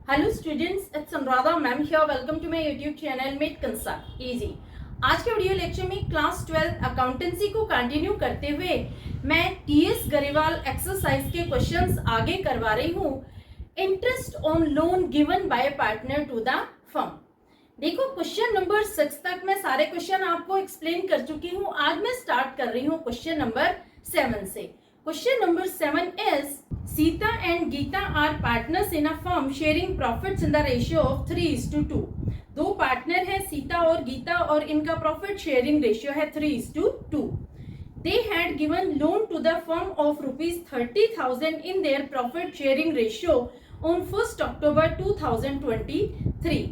Hello students, it's Anuradha ma'am here. Welcome to my YouTube channel made concept easy. आज के video lecture में class 12 accountancy को continue करते हुए मैं टीएस गरेवाल एक्सरसाइज के क्वेश्चंस आगे करवा रही हूँ। Interest on loan given by partner to the firm. देखो, क्वेश्चन नंबर 6 तक मैं सारे क्वेश्चन आपको एक्सप्लेन कर चुकी हूँ। आज मैं स्टार्ट कर रही हूँ क्वेश्चन नंबर 7 से। Question number 7 is Sita and Geeta are partners in a firm sharing profits in the ratio of 3:2। दो पार्टनर हैं सीता और गीता और इनका प्रॉफिट शेयरिंग रेशियो है 3:2। They had given loan to the firm of ₹30,000 in their profit sharing ratio on 1st October 2023।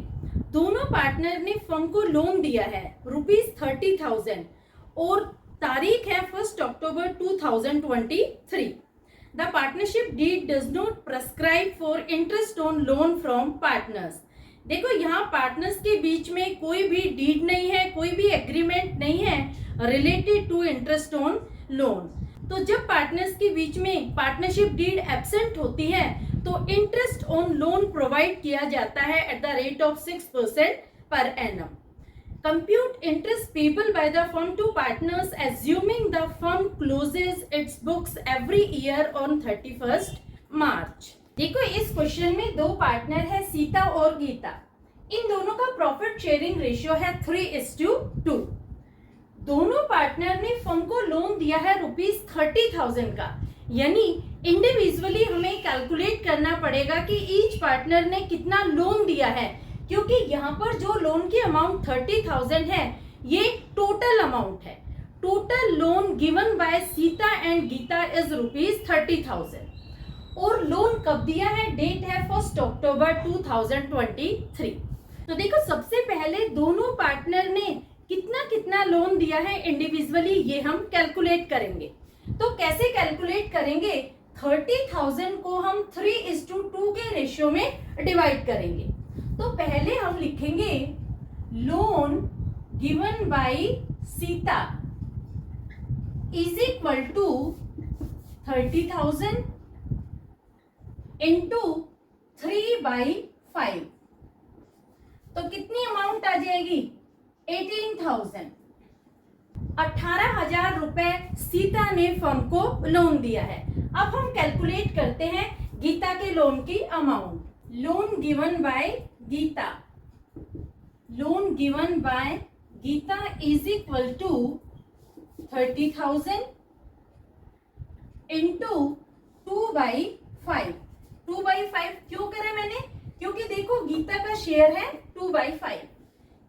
दोनों partner ने firm को loan दिया है ₹30,000 और तारीख है 1st October 2023। The partnership deed does not prescribe for interest on loan from partners। देखो, यहाँ पार्टनर्स के बीच में कोई भी डीड नहीं है, कोई भी एग्रीमेंट नहीं है related to interest on loan. तो जब पार्टनर्स के बीच में पार्टनरशिप डीड एब्सेंट होती है तो इंटरेस्ट ऑन लोन प्रोवाइड किया जाता है at the rate of 6% per annum. Compute interest payable by the firm to partners assuming the firm closes its books every year on 31st March। देखो, इस question में दो पार्टनर है सीता और गीता। इन दोनों का प्रॉफिट शेयरिंग रेशियो है 3:2। दोनों पार्टनर ने फर्म को लोन दिया है ₹30,000 का, यानी इंडिविजुअली हमें कैलकुलेट करना पड़ेगा कि ईच पार्टनर ने कितना लोन दिया है, क्योंकि यहाँ पर जो लोन की अमाउंट 30,000 है ये टोटल अमाउंट है। Total loan given by Sita and Gita is ₹30,000 और लोन कब दिया है, डेट है 1st October 2023। तो देखो, सबसे पहले दोनों पार्टनर ने कितना कितना लोन दिया है इंडिविजुअली ये हम कैलकुलेट करेंगे। तो कैसे कैलकुलेट करेंगे? 30,000 को हम 3:2 के रेशियो में डिवाइड करेंगे। तो पहले हम लिखेंगे loan given by Sita is equal to 30,000 into 3/5। तो कितनी अमाउंट आ जाएगी? 18,000। 18,000 रुपए सीता ने फर्म को लोन दिया है। अब हम कैलकुलेट करते हैं गीता के लोन की amount. Loan given by Gita, loan given by Gita is equal to 30,000 into 2/5। 2/5 क्यों करा मैंने? क्योंकि देखो, गीता का शेयर है 2/5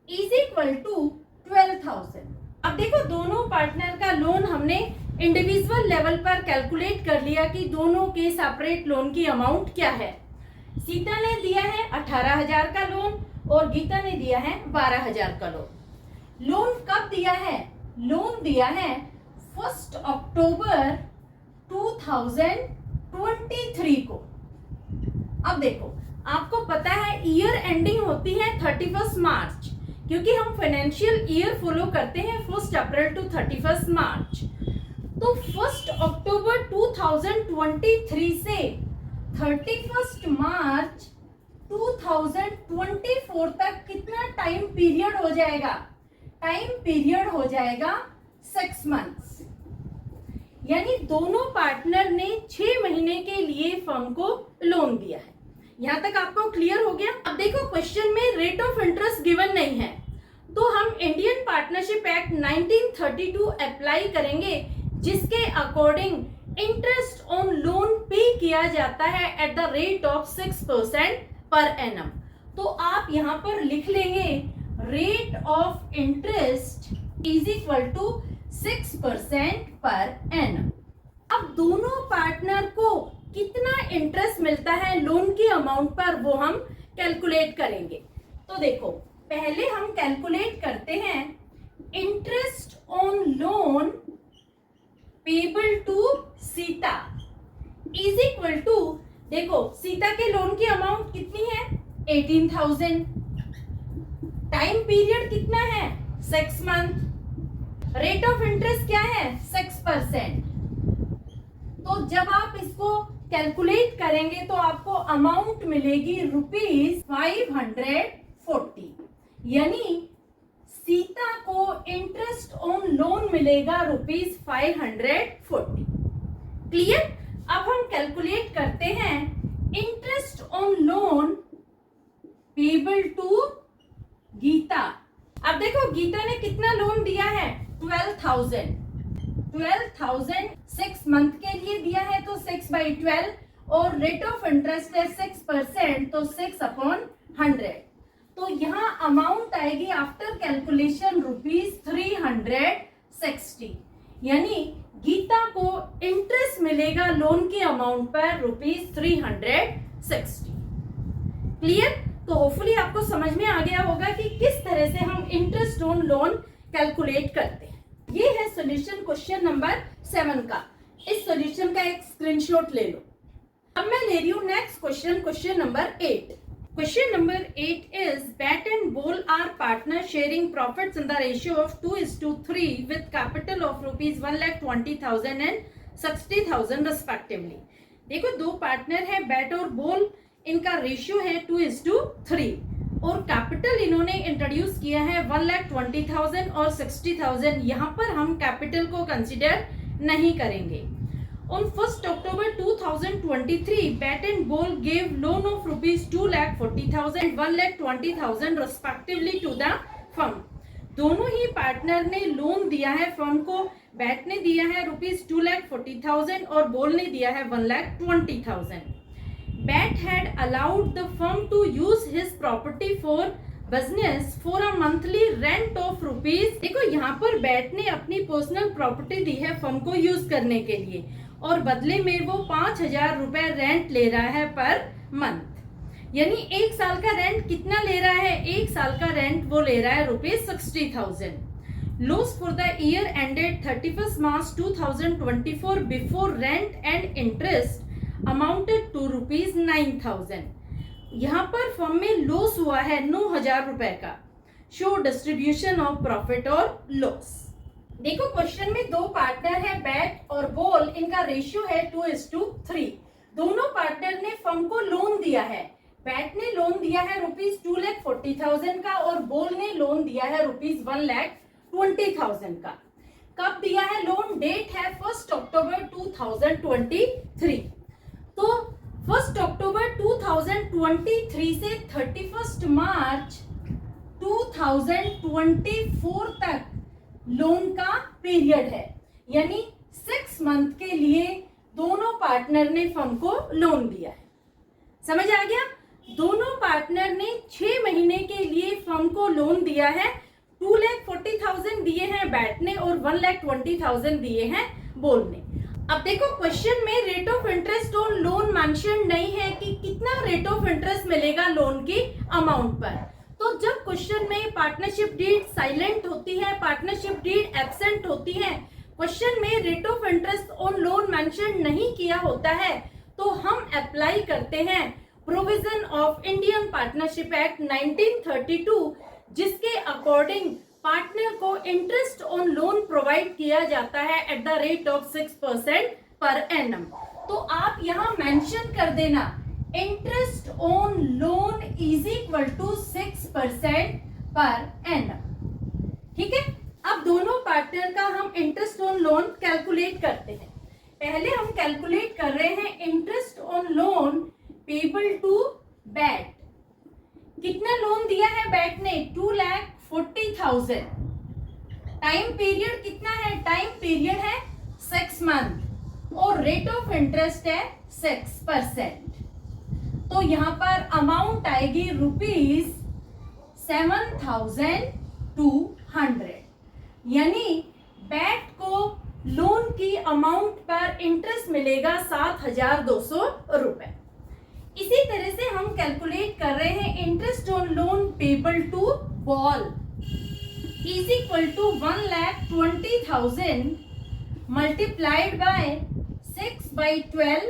इज इक्वल टू 12,000। अब देखो, दोनों पार्टनर का लोन हमने इंडिविजुअल लेवल पर कैलकुलेट कर लिया कि दोनों के सेपरेट लोन की अमाउंट क्या है। सीता ने दिया है 18,000 का लोन और गीता ने दिया है 12,000 का लोन। लोन कब दिया है? लोन दिया है 1st October 2023 को। अब देखो, आपको पता है ईयर एंडिंग होती है 31st मार्च, क्योंकि हम फाइनेंशियल ईयर फॉलो करते हैं 1st अप्रैल टू 31st मार्च। तो 1st October 2023 से 31st मार्च 2024 तक कितना टाइम पीरियड हो जाएगा? टाइम पीरियड हो जाएगा 6 मंथ्स। यानी दोनों पार्टनर ने 6 महीने के लिए फर्म को लोन दिया है। यहां तक आपको क्लियर हो गया? अब देखो, क्वेश्चन में रेट ऑफ इंटरेस्ट गिवन नहीं है, तो हम इंडियन पार्टनरशिप एक्ट 1932 अप्लाई करेंगे, जिसके अकॉर्डिंग इंटरेस्ट ऑन लोन पे किया जाता है at the rate of 6% per annum. तो आप यहां पर लिख लेंगे rate of interest is equal to 6% per annum. अब दोनों पार्टनर को कितना इंटरेस्ट मिलता है लोन की अमाउंट पर, वो हम कैलकुलेट करेंगे। तो देखो, पहले हम कैलकुलेट करते हैं interest on loan payable to Sita is equal to, देखो सीता के लोन की अमाउंट कितनी है? 18,000। टाइम पीरियड कितना है? 6 मंथ। रेट ऑफ इंटरेस्ट क्या है? 6%। तो जब आप इसको कैलकुलेट करेंगे तो आपको अमाउंट मिलेगी ₹540, यानी सीता को इंटरेस्ट ऑन लोन मिलेगा ₹540। क्लियर? अब हम कैलकुलेट करते हैं interest on loan payable to Gita. अब देखो गीता ने कितना लोन दिया है, 12,000 6 मंथ के लिए दिया है तो 6/12 और रेट ऑफ इंटरेस्ट है 6%, तो 6/100। तो यहाँ अमाउंट आएगी आफ्टर कैलकुलेशन ₹360, यानी गीता को इंटरेस्ट मिलेगा लोन के अमाउंट पर ₹360। क्लियर? तो होपफुली आपको समझ में आ गया होगा कि किस तरह से हम इंटरेस्ट ऑन लोन कैलकुलेट करते हैं। ये है सॉल्यूशन क्वेश्चन नंबर 7 का। इस सॉल्यूशन का एक स्क्रीनशॉट ले लो। अब मैं ले रही हूँ next question number 8। Question number 8 is bat and ball are partners sharing profits in the ratio of 2:3 with capital of ₹1,20,000 and 60,000 respectively। देखो दो पार्टनर है बैट और बॉल, इनका रेशियो है 2:3 और कैपिटल इन्होंने इंट्रोड्यूस किया है 1,20,000 और 60,000। यहाँ पर हम कैपिटल को कंसिडर नहीं करेंगे। On 1st October 2023, Bat and Ball gave loan of ₹2,40,000 and 1,20,000 respectively to the firm। दोनों ही पार्टनर ने लोन दिया है फर्म को। बैट ने दिया है ₹2,40,000 और बॉल ने दिया है 1,20,000। Bat had allowed the firm to use his property for business for a monthly rent of ₹। देखो यहाँ पर बैट ने अपनी पर्सनल प्रॉपर्टी दी है फर्म को यूज करने के लिए और बदले में वो 5,000 रुपए रेंट ले रहा है पर मंथ, यानी 1 साल का रेंट कितना ले रहा है, 1 साल का रेंट वो ले रहा है ₹60,000। Loss for the year ended 31st March 2024 before rent and interest amounted to ₹9,000। यहाँ पर फर्म में लॉस हुआ है 9,000 रुपए का। शो डिस्ट्रीब्यूशन ऑफ प्रॉफिट और लॉस। देखो क्वेश्चन में दो पार्टनर है बैट और बॉल, इनका रेशियो है 2:3। दोनों पार्टनर ने फर्म को लोन दिया है। बैट ने लोन दिया है ₹2,40,000 का और बॉल ने लोन दिया है ₹1,20,000 का। कब दिया है लोन? डेट है 1st October 2023। तो 1st October 2023 से 31st March 2024 तक लोन का पीरियड है, यानी 6 मंथ के लिए दोनों पार्टनर ने फर्म को लोन दिया है। समझ आ गया? दोनों पार्टनर ने 6 महीने के लिए फर्म को लोन दिया है। 2,40,000 दिए हैं बैट ने और 1,20,000 दिए हैं बॉल ने। अब देखो क्वेश्चन में rate of interest on loan mention नहीं है कि कितना रेट ऑफ इंटरेस्ट मिलेगा लोन की अमाउंट पर। तो जब क्वेश्चन में पार्टनरशिप डीड साइलेंट होती है, पार्टनरशिप डीड एब्सेंट होती है, क्वेश्चन में rate of interest on loan mention नहीं किया होता है, तो हम अप्लाई करते हैं provision of Indian partnership act 1932, जिसके अकॉर्डिंग पार्टनर को इंटरेस्ट ऑन लोन प्रोवाइड किया जाता है at the rate of 6% per annum. तो आप यहाँ मेंशन कर देना interest on loan is equal to 6% per annum. ठीक है? अब दोनों पार्टनर का हम इंटरेस्ट ऑन लोन कैलकुलेट करते हैं। पहले हम कैलकुलेट कर रहे हैं interest on loan payable to bat. कितना लोन दिया है बैट ने? 2,40,000। टाइम पीरियड कितना है? टाइम पीरियड है 6 मंथ और रेट ऑफ इंटरेस्ट है 6%। तो यहाँ पर अमाउंट आएगी ₹7,200, यानी बैट को लोन की अमाउंट पर इंटरेस्ट मिलेगा 7,200 रुपए। इसी तरह से हम कैलकुलेट कर रहे हैं interest on loan payable to ball is equal to 1,20,000 multiplied by 6/12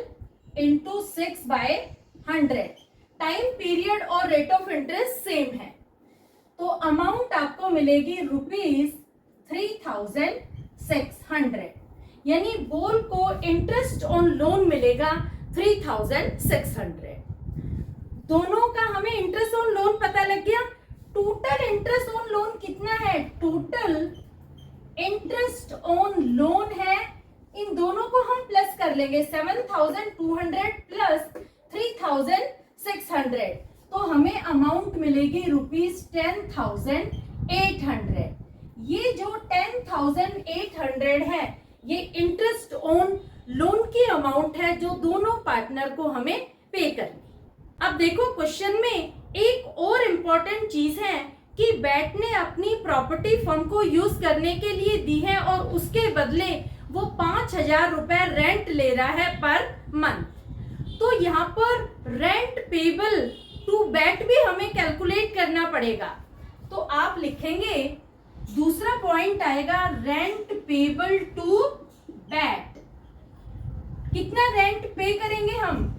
into 6/100। Time period और रेट ऑफ इंटरेस्ट सेम है, तो अमाउंट आपको मिलेगी ₹3,600, यानी बॉल को इंटरेस्ट ऑन लोन मिलेगा 3600। दोनों का हमें इंटरेस्ट ऑन लोन पता लग गया। टोटल इंटरेस्ट ऑन लोन कितना है? टोटल इंटरेस्ट ऑन लोन है, इन दोनों को हम प्लस कर लेंगे, 7200 प्लस 3600, तो हमें अमाउंट मिलेगी ₹10,800। ये जो 10,800 है, ये इंटरेस्ट ऑन लोन की अमाउंट है जो दोनों पार्टनर को हमें पे करनी। अब देखो क्वेश्चन में एक और इम्पोर्टेंट चीज है कि बैट ने अपनी प्रॉपर्टी फर्म को यूज करने के लिए दी है और उसके बदले वो 5,000 रुपए रेंट ले रहा है पर मंथ। तो यहाँ पर रेंट पेबल टू बैट भी हमें कैलकुलेट करना पड़ेगा। तो आप लिखेंगे, दूसरा पॉइंट आएगा रेंट पेबल टू बैट। कितना रेंट पे करेंगे हम?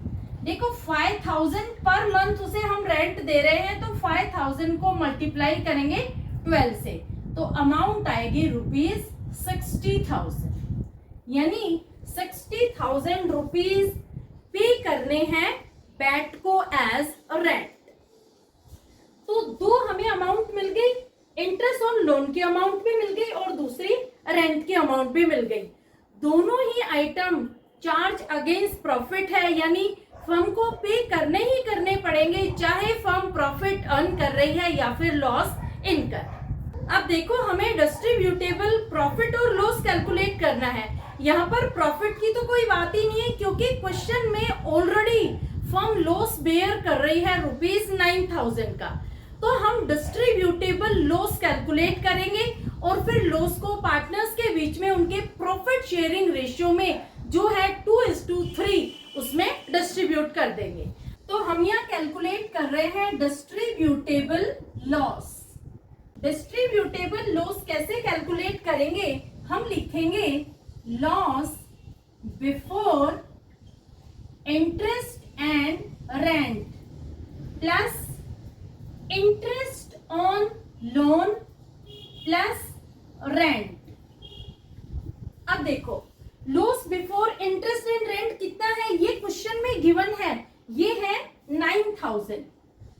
देखो 5,000 पर मंथ उसे हम रेंट दे रहे हैं, तो 5,000 को मल्टीप्लाई करेंगे 12 से, तो अमाउंट आएगी ₹60,000। यानी 60,000 रुपीज पे करने हैं बैट को एज रेंट। तो दो हमें अमाउंट मिल गई, इंटरेस्ट ऑन लोन की अमाउंट भी मिल गई और दूसरी रेंट की अमाउंट भी मिल गई। दोनों ही आइटम चार्ज अगेंस्ट प्रॉफिट है, यानी फर्म को पे करने ही करने पड़ेंगे, चाहे फर्म प्रॉफिट अर्न कर रही है या फिर लॉस इनकर। अब देखो हमें डिस्ट्रीब्यूटेबल प्रॉफिट और लॉस कैलकुलेट करना है। यहाँ पर प्रॉफिट की तो कोई बात ही नहीं है, क्योंकि क्वेश्चन में ऑलरेडी फर्म लॉस बेयर कर रही है ₹9,000 का। तो हम डिस्ट्रीब्यूटेबल लॉस कैलकुलेट करेंगे और फिर लॉस को पार्टनर्स के बीच में उनके प्रॉफिट शेयरिंग रेशियो में जो है 2:3 उसमें डिस्ट्रीब्यूट कर देंगे। तो हम यहाँ कैलकुलेट कर रहे हैं डिस्ट्रीब्यूटेबल लॉस। डिस्ट्रीब्यूटेबल लॉस कैसे कैलकुलेट करेंगे? हम लिखेंगे loss before interest and rent plus interest on loan plus rent. अब देखो loss before interest and rent कितना है, ये क्वेश्चन में गिवन है, ये है 9,000,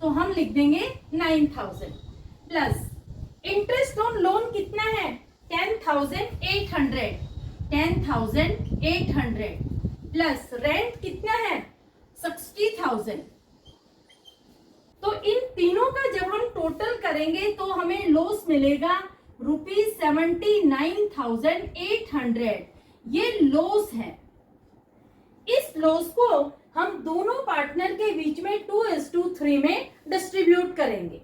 तो हम लिख देंगे 9,000 प्लस इंटरेस्ट ऑन लोन कितना है 10,800 प्लस रेंट कितना है 60,000। तो इन तीनों का जब हम टोटल करेंगे तो हमें लॉस मिलेगा ₹79,800। ये लॉस है। इस लॉस को हम दोनों पार्टनर के बीच में 2:3 में डिस्ट्रीब्यूट करेंगे।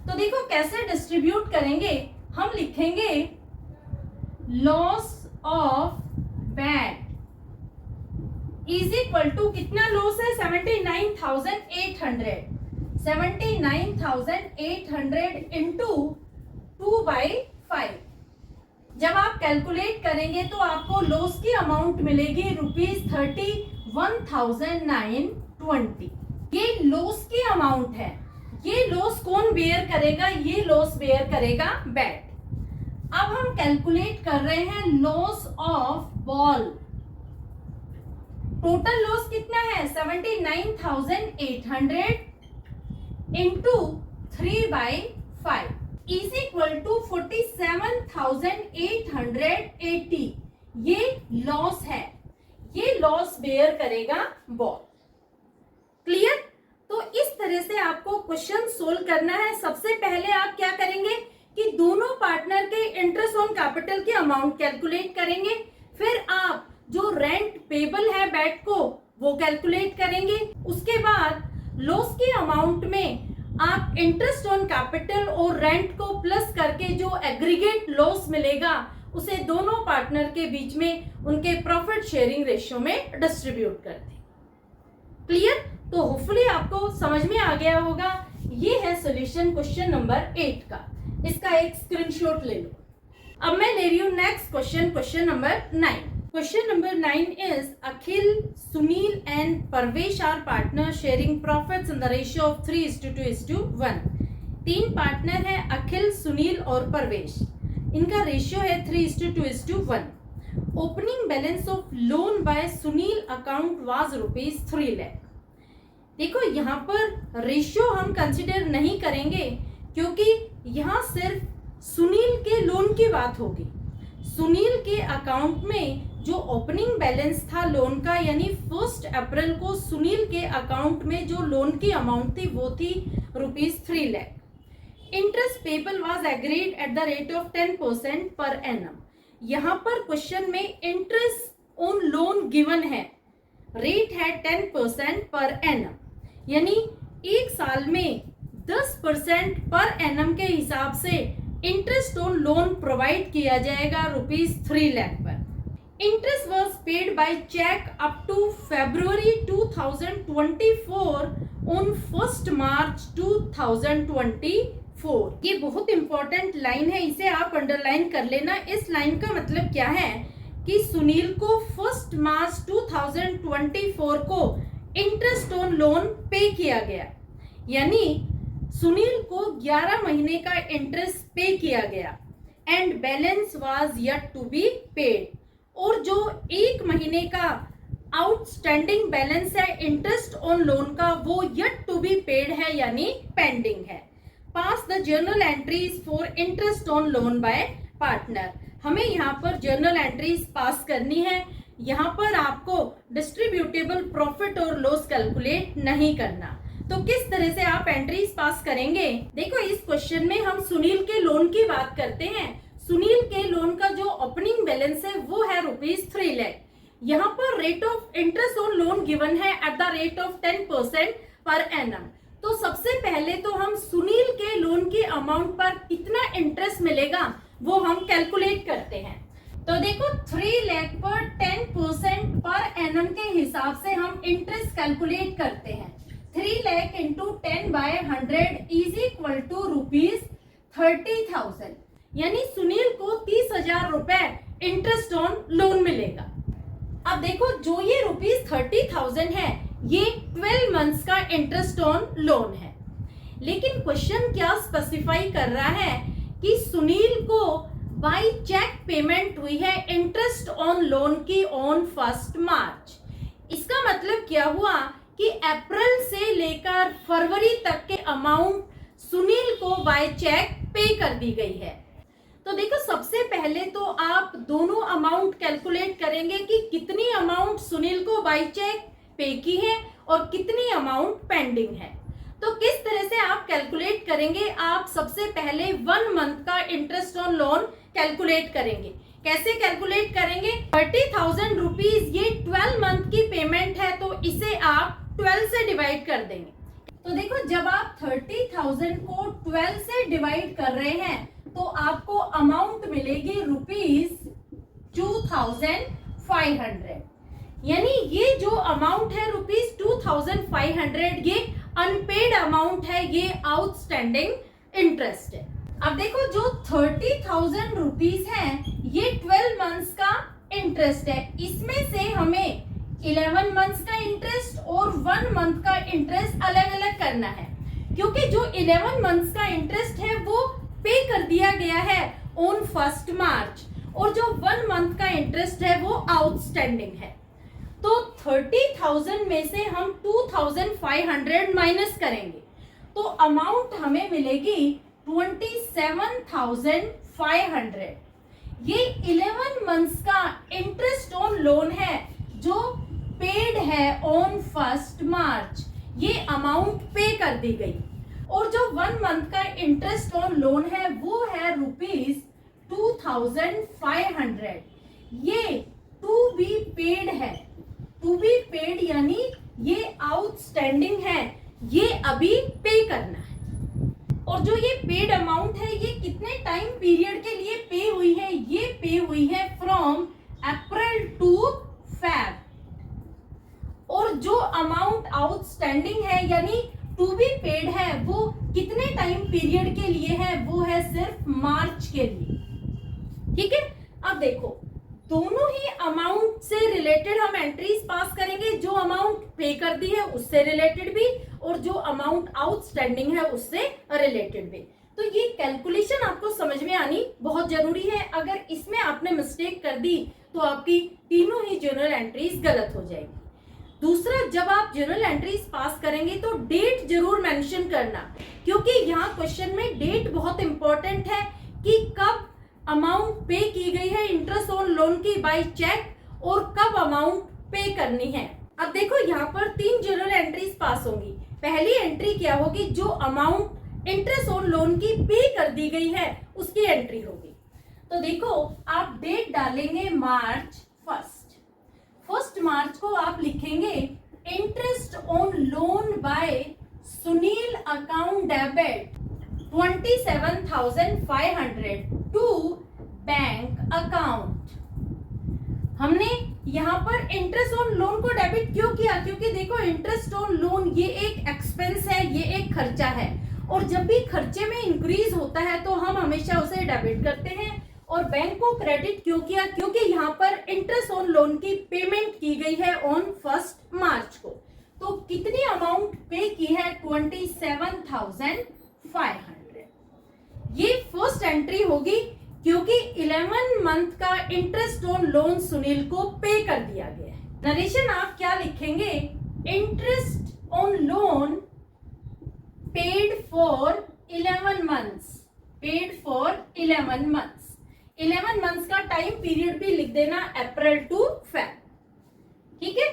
तो देखो कैसे डिस्ट्रीब्यूट करेंगे, हम लिखेंगे loss of bat is equal to, कितना लॉस है 79,800 इंटू 2/5। जब आप कैलकुलेट करेंगे तो आपको लॉस की अमाउंट मिलेगी ₹31,920। ये लॉस की अमाउंट है। ये लॉस कौन बेयर करेगा? ये लॉस बेयर करेगा बैट। अब हम कैलकुलेट कर रहे हैं loss of ball. Total loss कितना है 79,800 इंटू 3/5 इज इक्वल टू 47,880। ये लॉस है, ये लॉस बेयर करेगा बॉल। क्लियर? तो इस तरह से आपको क्वेश्चन सोल्व करना है। सबसे पहले आप क्या करेंगे कि दोनों पार्टनर के इंटरेस्ट ऑन कैपिटल की अमाउंट कैलकुलेट करेंगे, फिर आप जो रेंट पेबल है बैट को वो कैलकुलेट करेंगे। उसके बाद लॉस की अमाउंट में आप इंटरेस्ट ऑन कैपिटल और रेंट को प्लस करके जो एग्रीगेट लॉस मिलेगा उसे दोनों पार्टनर के बीच में उनके प्रॉफिट शेयरिंग रेशियो में डिस्ट्रीब्यूट कर दें। क्लियर? तो होपफुली आपको समझ में आ गया होगा। ये है सॉल्यूशन क्वेश्चन नंबर 8 का। इसका एक स्क्रीनशॉट ले लो। अब मैं ले रही हूँ next question, question number 9। Question number 9 is Akhil, Sunil and Parvesh are partners sharing profits in the ratio of 3:2:1। तीन पार्टनर हैं अखिल, सुनील और परवेश। इनका रेशियो है 3:2:1। Opening balance of loan by Sunil account was ₹3 lakh. देखो यहाँ पर रेशियो हम कंसिडर नहीं करेंगे क्योंकि यहाँ सिर्फ सुनील के लोन की बात होगी। सुनील के अकाउंट में जो ओपनिंग बैलेंस था लोन का, यानी 1 अप्रैल को सुनील के अकाउंट में जो लोन की अमाउंट थी वो थी ₹3 lakh. Interest payable was agreed eight the rate of 10% per annum. यहाँ पर क्वेश्चन में इंटरेस्ट ऑन लोन गिवन है, रेट है 10% पर एनम, यानी एक साल में 10% पर एनम के हिसाब से इंटरेस्ट ऑन लोन प्रोवाइड किया जाएगा ₹3 लाख पर। Interest was paid by cheque up to February 2024 on 1 March 2024। ये बहुत इंपॉर्टेंट लाइन है, इसे आप अंडरलाइन कर लेना। इस लाइन का मतलब क्या है कि सुनील को 1 March 2024 को इंटरेस्ट ऑन लोन पे किया गया, यानी सुनील को 11 महीने का इंटरेस्ट पे किया गया and balance was yet to be paid. और जो 1 महीने का आउटस्टैंडिंग बैलेंस है इंटरेस्ट ऑन लोन का वो येट टू बी पेड है, यानी पेंडिंग है। Pass the journal entries for interest on loan by partner. हमें यहाँ पर जर्नल एंट्रीज पास करनी है। यहाँ पर आपको डिस्ट्रीब्यूटेबल प्रॉफिट और लॉस कैलकुलेट नहीं करना। तो किस तरह से आप एंट्रीज पास करेंगे? देखो इस क्वेश्चन में हम सुनील के लोन की बात करते हैं। सुनील के लोन का जो ओपनिंग बैलेंस है वो है ₹3 लाख। यहाँ पर rate of interest on loan given है at the rate of 10% per annum. तो सबसे पहले तो हम सुनील के लोन की अमाउंट पर कितना इंटरेस्ट मिलेगा वो हम कैलकुलेट करते हैं। तो देखो 3 लाख पर 10% पर एनम के हिसाब से हम इंटरेस्ट कैलकुलेट करते हैं। 3 lakh into 10/100 is equal to ₹30,000, यानी सुनील को 30,000 रुपए इंटरेस्ट ऑन लोन मिलेगा। अब देखो जो ये ₹30,000 है ये 12 मंथ्स का इंटरेस्ट ऑन लोन है, लेकिन क्वेश्चन क्या स्पेसिफाई कर रहा है कि सुनील को बाय चेक पेमेंट हुई है इंटरेस्ट ऑन लोन की ऑन 1 मार्च। इसका मतलब क्या हुआ कि अप्रैल से लेकर फरवरी तक के अमाउंट सुनील को बाय चेक पे कर दी गई है। तो देखो सबसे पहले तो आप दोनों अमाउंट कैलकुलेट करेंगे कि कितनी अमाउंट सुनील को बाय चेक पे की है और कितनी अमाउंट पेंडिंग है। तो किस तरह से आप कैलकुलेट करेंगे? आप सबसे पहले 1 मंथ का इंटरेस्ट ऑन लोन कैलकुलेट करेंगे। कैसे कैलकुलेट करेंगे? 30,000 रुपीज ये 12 मंथ की पेमेंट है, तो इसे आप 12 से डिवाइड कर देंगे। तो देखो जब आप 30,000 को 12 से डिवाइड कर रहे हैं तो आपको अमाउंट मिलेगी ₹2,500, यानी ये जो अमाउंट है ₹2,500 ये अनपेड अमाउंट है, ये आउटस्टैंडिंग इंटरेस्ट है। अब देखो जो 30,000 रुपीज है ये 12 मंथ्स का इंटरेस्ट है, इसमें से हमें 11 मंथ्स का इंटरेस्ट और 1 मंथ का इंटरेस्ट अलग अलग करना है, क्योंकि जो 11 मंथ्स का इंटरेस्ट है वो पे कर दिया गया है ऑन 1 मार्च और जो 1 मंथ का इंटरेस्ट है वो आउटस्टैंडिंग है। तो 30,000 में से हम 2,500 माइनस करेंगे तो अमाउंट हमें मिलेगी 27,500। ये 11 मंथ्स का इंटरेस्ट ऑन लोन है जो पेड है ऑन 1 मार्च, ये अमाउंट पे कर दी गई। और जो 1 मंथ का इंटरेस्ट ऑन लोन है वो है ₹2,500, ये टू बी पेड है। टू बी पेड यानी ये आउटस्टैंडिंग है, ये अभी पे करना है। और जो ये पेड अमाउंट है ये कितने टाइम पीरियड के लिए पे हुई है? ये पे हुई है फ्रॉम अप्रैल टू फेब। और जो अमाउंट आउटस्टैंडिंग है यानी टू बी पेड है वो कितने टाइम पीरियड के लिए है? वो है सिर्फ मार्च के लिए। ठीक है, अब देखो दोनों ही अमाउंट से रिलेटेड हम एंट्रीज पास करेंगे, जो अमाउंट पे कर दी है उससे रिलेटेड भी और जो अमाउंट आउटस्टैंडिंग है उससे रिलेटेड भी। तो ये कैलकुलेशन आपको समझ में आनी बहुत जरूरी है। अगर इसमें आपने मिस्टेक कर दी तो आपकी तीनों ही जर्नल एंट्रीज गलत हो जाएगी। दूसरा, जब आप जर्नल एंट्रीज पास करेंगे तो डेट जरूर मेंशन करना, क्योंकि यहाँ क्वेश्चन में डेट बहुत इंपॉर्टेंट है कि कब अमाउंट पे की गई है इंटरेस्ट ऑन लोन की बाय चेक और कब अमाउंट पे करनी है। अब देखो यहाँ पर 3 जर्नल एंट्रीज पास होंगी। पहली एंट्री क्या होगी, जो अमाउंट इंटरेस्ट ऑन लोन की पे कर दी गई है उसकी एंट्री होगी। तो देखो आप डेट डालेंगे मार्च 1 मार्च को आप लिखेंगे interest on loan by Sunil account debit 27,500 to bank account. हमने यहाँ पर इंटरेस्ट ऑन लोन को डेबिट क्यों किया, क्योंकि देखो इंटरेस्ट ऑन लोन ये एक एक्सपेंस है, ये एक खर्चा है, और जब भी खर्चे में इंक्रीज होता है तो हम हमेशा उसे डेबिट करते हैं। और बैंक को क्रेडिट क्यों किया, क्योंकि यहाँ पर इंटरेस्ट ऑन लोन की पेमेंट की गई है ऑन 1 मार्च को। तो कितनी अमाउंट पे की है, 27,500। ये फर्स्ट एंट्री होगी, क्योंकि 11 मंथ का इंटरेस्ट ऑन लोन सुनील को पे कर दिया गया है। नरेशन आप क्या लिखेंगे, interest on loan paid for 11 months, paid for 11 months. 11 months का टाइम पीरियड भी लिख देना, अप्रैल टू फेब। ठीक है।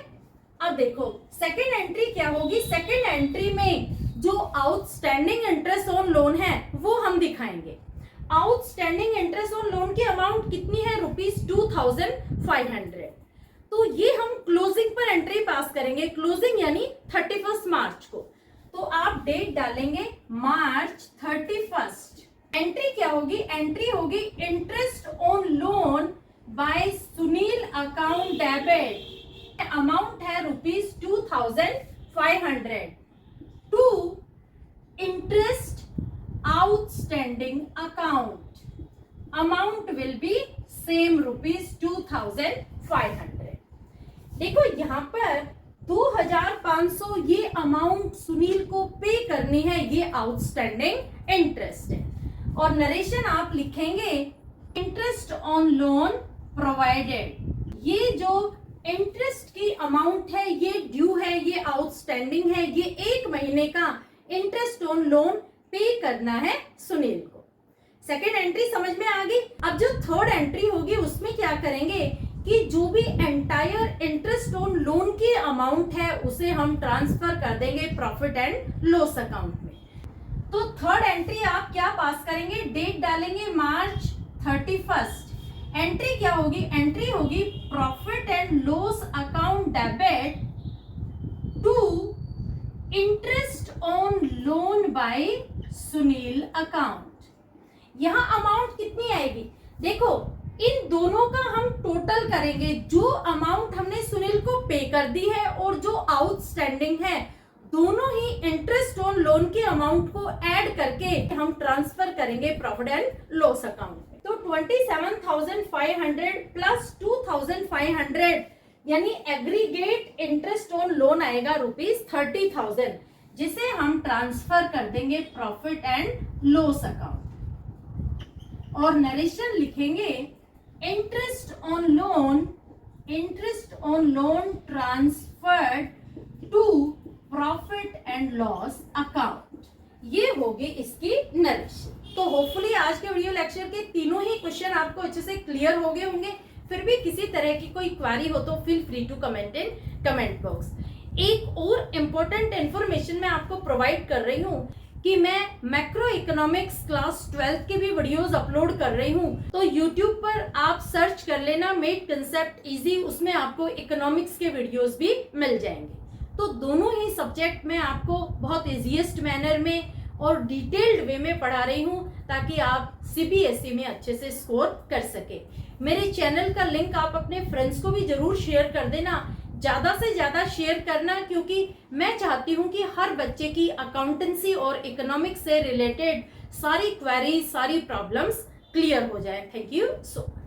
अब देखो सेकेंड एंट्री क्या होगी, सेकेंड एंट्री में जो आउटस्टैंडिंग इंटरेस्ट ऑन लोन है वो हम दिखाएंगे। आउटस्टैंडिंग इंटरेस्ट ऑन लोन की अमाउंट कितनी है, ₹2,500। तो ये हम क्लोजिंग पर एंट्री पास करेंगे, क्लोजिंग यानी 31 मार्च को। तो आप डेट डालेंगे मार्च 31। एंट्री क्या होगी, एंट्री होगी interest on loan by Sunil account debit, amount है ₹2,500 to interest outstanding account, amount will be same ₹2,500। देखो यहाँ पर 2,500 ये अमाउंट सुनील को पे करनी है, ये आउटस्टैंडिंग इंटरेस्ट है। और नरेशन आप लिखेंगे इंटरेस्ट ऑन लोन प्रोवाइडेड, ये जो इंटरेस्ट की अमाउंट है ये ड्यू है, ये आउटस्टैंडिंग है, ये 1 महीने का इंटरेस्ट ऑन लोन पे करना है सुनील को। सेकेंड एंट्री समझ में आ गई। अब जो थर्ड एंट्री होगी उसमें क्या करेंगे कि जो भी एंटायर इंटरेस्ट ऑन लोन की अमाउंट है उसे हम ट्रांसफर कर देंगे प्रॉफिट एंड लॉस अकाउंट में। तो थर्ड एंट्री आप क्या पास करेंगे, डेट डालेंगे मार्च 31। एंट्री क्या होगी, एंट्री होगी profit and loss account debit to interest on loan by Sunil account. यहां अमाउंट कितनी आएगी, देखो इन दोनों का हम टोटल करेंगे, जो अमाउंट हमने सुनील को पे कर दी है और जो आउटस्टैंडिंग है, दोनों ही इंटरेस्ट ऑन लोन की अमाउंट को ऐड करके हम ट्रांसफर करेंगे प्रॉफिट एंड लॉस अकाउंट में। तो 27,500 प्लस 2,500 यानी एग्रीगेट इंटरेस्ट ऑन लोन आएगा ₹30,000, जिसे हम ट्रांसफर कर देंगे प्रॉफिट एंड लॉस अकाउंट। और नरेशन लिखेंगे interest on loan transferred to profit and loss account. ये होगी इसकी नरेशन। तो होपफुली आज के वीडियो लेक्चर के तीनों ही क्वेश्चन आपको अच्छे से क्लियर हो गए होंगे। फिर भी किसी तरह की कोई क्वेरी हो तो feel free to comment in comment box. एक और इम्पोर्टेंट इंफॉर्मेशन मैं आपको प्रोवाइड कर रही हूँ कि मैं मैक्रो इकोनॉमिक्स क्लास 12 के भी वीडियोस अपलोड कर रही हूँ। तो यूट्यूब पर आप सर्च कर लेना मेड कंसेप्ट इजी, उसमें आपको इकोनॉमिक्स के वीडियोस भी मिल जाएंगे। तो दोनों ही सब्जेक्ट मैं आपको बहुत इजीएस्ट मैनर में और डिटेल्ड वे में पढ़ा रही हूँ ताकि आप सीबीएसई में अच्छे से स्कोर कर सके। मेरे चैनल का लिंक आप अपने फ्रेंड्स को भी जरूर शेयर कर देना, ज्यादा से ज्यादा शेयर करना, क्योंकि मैं चाहती हूँ कि हर बच्चे की अकाउंटेंसी और इकोनॉमिक्स से रिलेटेड सारी क्वेरीज, सारी प्रॉब्लम्स क्लियर हो जाए। Thank you so much.